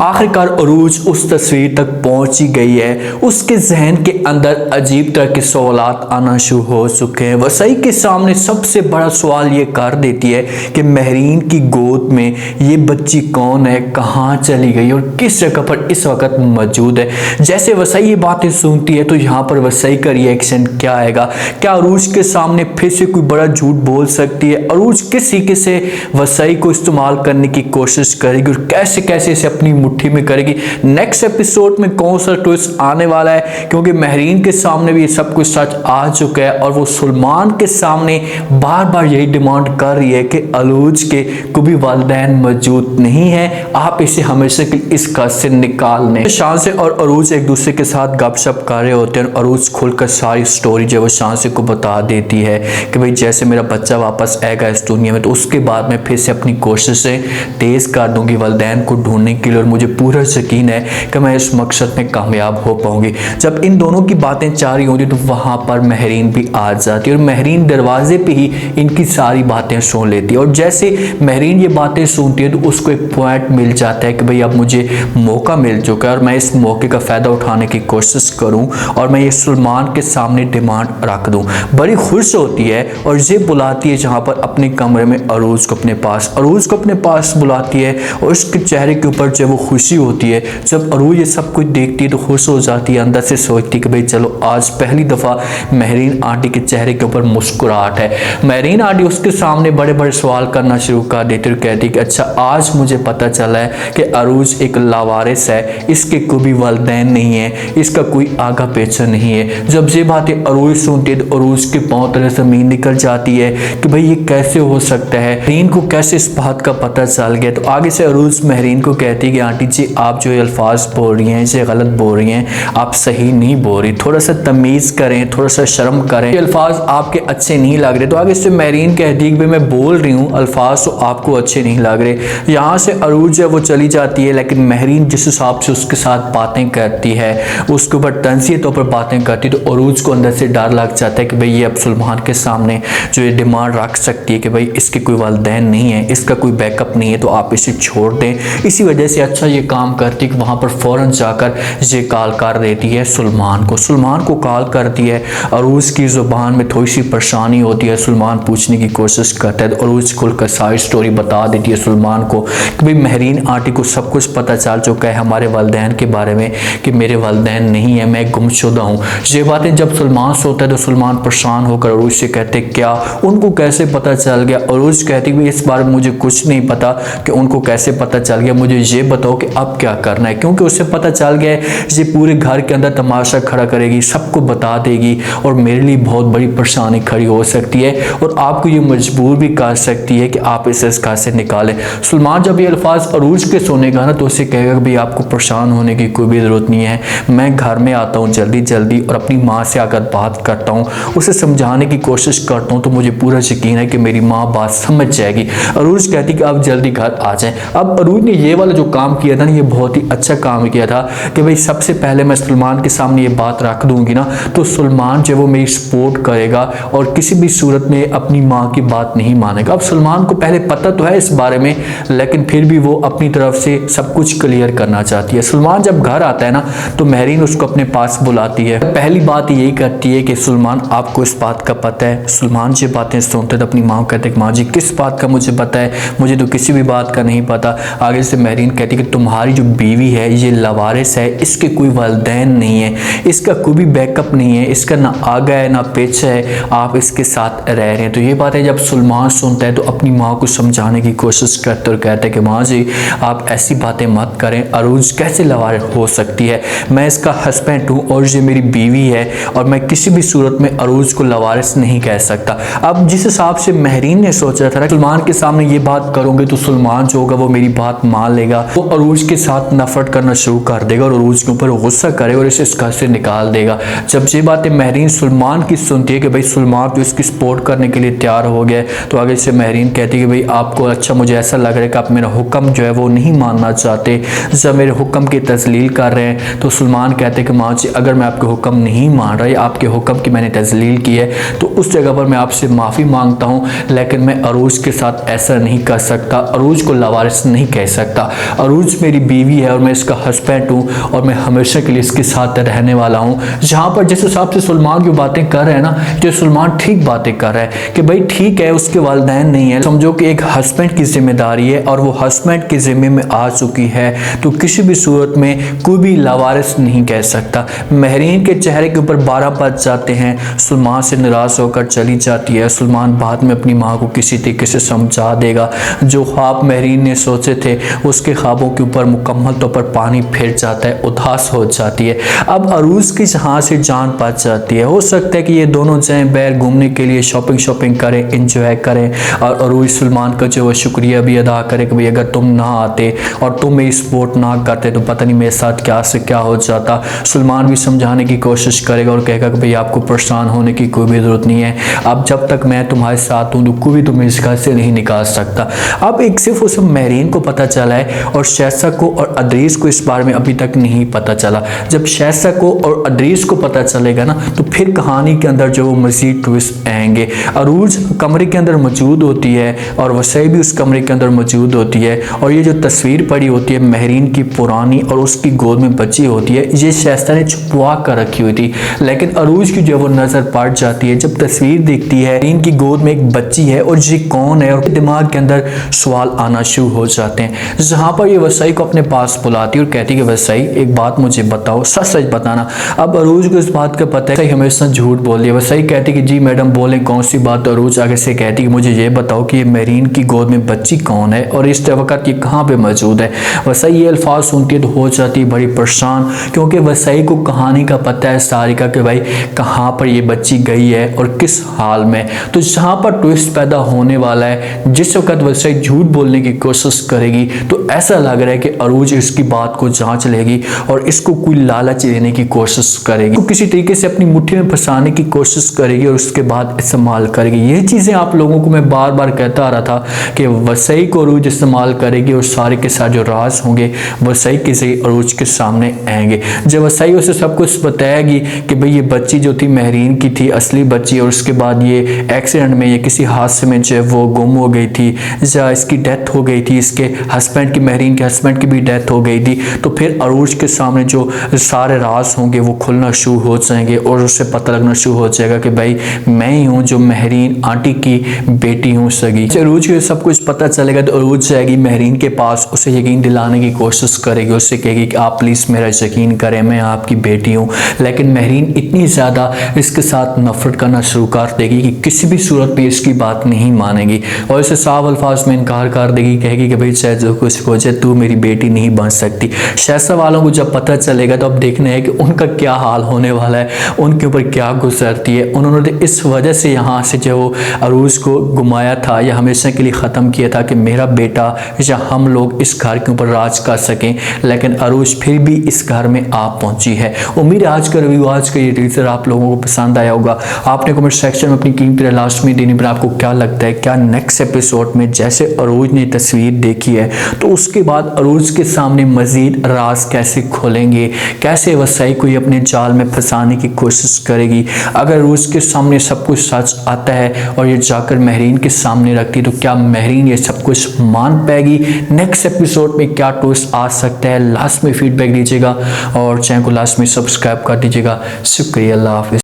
आखिरकार अरूज उस तस्वीर तक पहुंच ही गई है। उसके जहन के अंदर अजीब तरह के सवालात आना शुरू हो चुके हैं। वसई के सामने सबसे बड़ा सवाल ये कर देती है कि महरीन की गोद में ये बच्ची कौन है, कहाँ चली गई और किस जगह पर इस वक्त मौजूद है। जैसे वसई ये बातें सुनती है तो यहाँ पर वसई का रिएक्शन क्या आएगा? क्या अरूज के सामने फिर से कोई बड़ा झूठ बोल सकती है? अरूज किस तरीके से वसई को इस्तेमाल करने की कोशिश करेगी और कैसे कैसे इसे अपनी मुट्ठी में करेगी? नेक्स्ट एपिसोड में कौन सा ट्विस्ट आने वाला है? क्योंकि महरीन के सामने भी ये सब कुछ सच आ चुका है और वो सुलेमान के सामने बार बार यही डिमांड कर रही है कि अरूज के को भी वालिदैन मौजूद नहीं है, आप इसे हमेशा के इस घर से निकाल लें। शांसे और अरूज एक दूसरे के साथ गपशप कर रहे होते हैं। अरूज खुलकर सारी स्टोरी जो वो शांसे को बता देती है कि भाई जैसे मेरा बच्चा वापस आएगा इस दुनिया में तो उसके बाद मैं फिर से अपनी कोशिशें तेज कर दूंगी वालिदैन को ढूंढने के लिए और मुझे पूरा यकीन है कि मैं इस मकसद में कामयाब हो पाऊंगी। जब इन दोनों की बातें जारी होती तो वहां पर महरीन भी आ जाती है और महरीन दरवाजे पे ही इनकी सारी बातें सुन लेती है। और जैसे महरीन ये बातें सुनती है तो उसको एक पॉइंट मिल जाता है कि भाई अब मुझे मौका मिल चुका है और मैं इस मौके का फ़ायदा उठाने की कोशिश करूं और मैं ये सुलेमान के सामने डिमांड रख दूं। बड़ी खुश होती है और ये बुलाती है जहां पर अपने कमरे में अरूज को अपने पास बुलाती है और उसके चेहरे के ऊपर जब वो खुशी होती है, जब अरूज ये सब कुछ देखती है तो खुश हो जाती है। अंदर से सोचती है कि भाई चलो आज पहली दफ़ा महरीन आंटी के चेहरे के ऊपर मुस्कुराहट है। महरीन आंटी उसके सामने बड़े बड़े सवाल करना शुरू कर देती है और कहती है कि अच्छा आज मुझे पता चला है कि अरूज एक लावारिस है, इसके कोई भी वालिदैन नहीं है, इसका कोई आगा पीछा नहीं है। जब ये बातें अरूज सुनती है तो अरूज के पांव तले ज़मीन निकल जाती है कि भाई ये कैसे हो सकता है, महरीन को कैसे इस बात का पता चल गया। तो आगे से अरूज महरीन को कहती है कि आंटी जी आप जो ये अल्फाज बोल रही हैं इसे गलत बोल रही हैं, आप सही नहीं बोल रही, थोड़ा सा तमीज़ करें, थोड़ा सा शर्म करें, ये अल्फाज आपके अच्छे नहीं लग रहे। तो आगे से महरीन कहती है कि मैं बोल रही हूँ अल्फाज तो आपको अच्छे नहीं लग रहे। यहाँ से अरूज है वो चली जाती है, लेकिन महरीन जिस हिसाब से उसके साथ बातें करती है, उसके ऊपर तंज़िए तौर पर बातें करती है तो अरूज को अंदर से डर लग जाता है कि भाई ये अब सुलेमान के सामने जो ये डिमांड रख सकती है कि भाई इसके कोई वालिदैन नहीं है, इसका कोई बैकअप नहीं है, तो आप इसे छोड़ दें। इसी वजह से अच्छा ये काम करती है कि वहाँ पर फ़ौरन जाकर ये कॉल कर देती है सुलेमान को कॉल करती है। अरूज की ज़ुबान में थोड़ी सी परेशानी होती है, सुलेमान पूछने की कोशिश करता है तो अरूज खुलकर सारी स्टोरी बता देती है सुलेमान को कि भाई महरीन आंटी को सब कुछ पता चल चुका है हमारे वालिदैन के बारे में कि मेरे वालिदैन नहीं है, मैं गुमशुदा हूँ। ये बातें जब सुलेमान सोता है तो सुलेमान परेशान होकर अरूज से कहते क्या उनको कैसे पता चल गया? अरूज कहती है इस बारे में मुझे कुछ नहीं पता कि उनको कैसे पता चल गया, मुझे ये बताओ कि अब क्या करना है। क्योंकि उसे पता चल गया है ये पूरे घर के अंदर तमाशा खड़ा करेगी, सबको बता देगी और मेरे लिए बहुत बड़ी परेशानी खड़ी हो सकती है और आपको ये मजबूर भी कर सकती है कि आप इसे इस घर से निकालें। सुलेमान जब ये अल्फाज अरूज के सुनेगा ना तो उसे कहेगा कि भाई आपको परेशान होने की कोई भी ज़रूरत नहीं है, मैं घर में आता हूँ जल्दी जल्दी और अपनी माँ से आकर बात करता हूँ, उसे समझाने की कोशिश करता हूँ तो मुझे पूरा यकीन है कि मेरी माँ बात समझ जाएगी। अरूज कहती कि आप जल्दी घर आ जाएं। अब अरूज ने ये वाला जो काम किया था ना ये बहुत ही अच्छा काम किया था कि भाई सबसे पहले मैं सुलेमान के सामने ये बात रख दूंगी ना तो सुलेमान जो वो मेरी सपोर्ट करेगा और किसी भी सूरत में अपनी माँ की बात नहीं मानेगा। अब सुलेमान को पहले पता तो है इस बारे में, लेकिन फिर भी वो अपनी तरफ से सब कुछ क्लियर करना चाहती है। सुलेमान जब घर आता है ना तो महरीन उसको अपने पास बुलाती है। पहली बात यही करती है कि सुलेमान आपको इस बात का पता है? सुलेमान ये बातें सुनते तो अपनी माँ को कहते माँ जी किस बात का मुझे पता है, मुझे तो किसी भी बात का नहीं पता। आगे से महरीन कहती है कि तुम्हारी जो बीवी है ये लावारिस है, इसके कोई वालिदैन नहीं है, इसका कोई भी बैकअप नहीं है, इसका ना आगा है ना पीछा है, आप इसके साथ रह रहे हैं। तो ये बातें जब सुलेमान सुनता है तो अपनी माँ को समझाने की कोशिश करते और कहते हैं कि माँ जी आप ऐसी बातें मत करें, अरूज कैसे लावारिस हो सकती है, मैं इसका हस्बैंड हूँ और ये मेरी बीवी है और मैं किसी भी सूरत में अरूज को लावारिस नहीं कह सकता। अब जिस हिसाब से महरीन ने सोचा था सुलेमान के सामने ये बात करूंगे तो सुलेमान जो होगा वो मेरी बात मान लेगा, वो अरूज के साथ नफरत करना शुरू कर देगा और अरूज के ऊपर गुस्सा करेगा और इसे इस घर से निकाल देगा। जब ये बातें महरीन सुलेमान की सुनती है कि भाई सुलेमान तो इसकी सपोर्ट करने के लिए तैयार हो गया तो आगे से महरीन कहती है कि भाई आपको अच्छा मुझे ऐसा लग रहा है कि आप मेरा हुक्म जो है वो नहीं मानना चाहते, जब मेरे हुक्म की तजलील कर रहे हैं। तो सुलेमान कहते हैं कि माँ जी अगर मैं आपके हुक्म नहीं मान रहा या आपके हुक्म की मैंने तजलील की है तो उस जगह पर मैं आपसे माफ़ी मांगता हूँ, लेकिन मैं अरूज के साथ ऐसा नहीं कर सकता, अरूज को लावारिस नहीं कह सकता। अरूज अरूज मेरी बीवी है और मैं इसका हस्बैंड हूँ और मैं हमेशा के लिए इसके साथ रहने वाला हूँ। जहाँ पर जिस हिसाब से सलमान की बातें कर रहे हैं ना, जो सलमान ठीक बातें कर रहा है कि भाई ठीक है उसके वालिदैन नहीं है, समझो कि एक हस्बैंड की जिम्मेदारी है और वो हस्बैंड के जिम्मे में आ चुकी है, तो किसी भी सूरत में कोई भी लावारिस नहीं कह सकता। महरीन के चेहरे के ऊपर 12 बज जाते हैं, सलमान से नाराज होकर चली जाती है। सलमान बाद में अपनी माँ को किसी तरीके से समझा देगा। जो ख्वाब महरीन ने सोचे थे उसके ख्वाबों के ऊपर मुकम्मल तौर पर पानी फिर जाता है, उदास हो जाती है। अब अरूज की जहाँ से जान बच जाती है। हो सकता है कि ये दोनों जाएं बाहर घूमने के लिए, शॉपिंग करें, इंजॉय करें और अरूज सलमान का जो शुक्रिया भी अदा करे कि भाई अगर तुम ना आते और तुम मेरी सपोर्ट ना करते तो पता नहीं मेरे साथ क्या से क्या हो जाता। सलमान भी समझाने की कोशिश करेगा और कहेगा कि भाई आपको परेशान होने की कोई भी ज़रूरत नहीं है, अब जब तक मैं तुम्हारे साथ हूँ तो कोई भी तुम्हें इस घर से नहीं निकाल सकता। अब एक सिर्फ उस महरीन को पता चला है और शहसा को और अदरीस को इस बारे में अभी तक नहीं पता चला। जब शहसा को और अदरीस को पता चलेगा ना तो फिर कहानी के अंदर जो मजीद ट्विस्ट आएंगे। अरूज कमरे के अंदर मौजूद होती है और वसई भी उस कमरे के अंदर मौजूद होती है और ये जो तस्वीर पड़ी होती है महरीन की पुरानी और उसकी गोद में बच्ची होती है, ये शहसा ने छुपवा कर रखी हुई थी, लेकिन अरूज की जो वो नज़र पड़ जाती है जब तस्वीर देखती है इनकी गोद में एक बच्ची है और ये कौन है, और दिमाग के अंदर सवाल आना शुरू हो जाते हैं। जहाँ पर ये वसई को अपने पास बुलाती है और कहती है कि वसई एक बात मुझे बताओ, सच सच बताना। अब अरूज को इस बात का पता है वसई हमेशा झूठ बोल रही है। वसई कहती कि जी मैडम बोलें कौन सी बात। अरूज आगे से कहती कि मुझे ये बताओ कि ये महरीन की गोद में बच्ची कौन है और इस वक्त ये कहाँ पे मौजूद है। वसई ये अल्फाज सुनती है तो हो जाती है बड़ी परेशान, क्योंकि वसई को कहानी का पता है सारी का कि भाई कहाँ पर ये बच्ची गई है और किस हाल में। तो जहाँ पर ट्विस्ट पैदा होने वाला है, जिस वक्त वसई झूठ बोलने की कोशिश करेगी तो ऐसा लग रहा है कि अरूज इसकी बात को जांच लेगी और इसको कोई लालच देने की कोशिश करेगी, तो किसी तरीके से अपनी मुट्ठी में फंसाने की कोशिश करेगी और उसके बाद इस्तेमाल करेगी। ये चीज़ें आप लोगों को मैं बार बार कहता आ रहा था कि वसई को अरूज इस्तेमाल करेगी और सारे के साथ जो राज होंगे वसई के से अरूज के सामने आएंगे। जब वसई उसे सब कुछ बताएगी कि भाई ये बच्ची जो थी महरीन की थी, असली बच्ची, और उसके बाद ये एक्सीडेंट में, ये किसी हादसे में जो है वो गुम हो गई थी, या इसकी डेथ हो गई थी, इसके हस्बैंड की, महरीन के हस्बैंड की भी डेथ हो गई थी, तो फिर अरूज के सामने जो सारे राज होंगे वो खुलना शुरू हो जाएंगे और उससे पता लगना शुरू हो जाएगा कि भाई मैं ही हूँ जो महरीन आंटी की बेटी हूँ सगी। अरूज को सब कुछ पता चलेगा तो अरूज जाएगी महरीन के पास, उसे यकीन दिलाने की कोशिश करेगी, उससे कहेगी कि आप प्लीज़ मेरा यकीन करें, मैं आपकी बेटी हूँ। लेकिन महरीन इतनी ज़्यादा इसके साथ नफरत करना शुरू कर देगी कि किसी भी सूरत पे इसकी बात नहीं मानेगी और इसे साफ अल्फाज में इनकार कर देगी, कहेगी कि भाई चाहे जो कुछ हो जाए तू मेरी बेटी नहीं बन सकती। शहसा वालों को जब पता चलेगा तो अब देखना है कि उनका क्या हाल होने वाला है, उनके ऊपर क्या गुजरती है। उन्होंने इस वजह से यहाँ से जो अरूज को घुमाया था या हमेशा के लिए ख़त्म किया था कि मेरा बेटा या हम लोग इस घर के ऊपर राज कर सकें, लेकिन अरूज फिर भी इस घर में आ पहुंची है। उम्मीद है आज का रिव्यू, आज का ये टीजर आप लोगों को पसंद आया होगा। आपने कमेंट सेक्शन में अपनी कीमती राय लास्ट में देनी पर आपको क्या लगता है, क्या नेक्स्ट एपिसोड में जैसे अरूज ने तस्वीर देखी है तो उसके बाद अरूज के सामने मजीद राज कैसे खोलेंगे, कैसे वसई को ये अपने जाल में फंसाने की कोशिश करेगी। अगर अरूज के सामने सब कुछ सच आता है और ये जाकर महरीन के सामने रखती तो क्या महरीन ये सब कुछ मान पाएगी। नेक्स्ट एपिसोड में क्या ट्विस्ट आ सकता है, लास्ट में फीडबैक दीजिएगा और चैनल को लास्ट में सब्सक्राइब कर दीजिएगा। शुक्रिया, अल्लाह हाफिज़।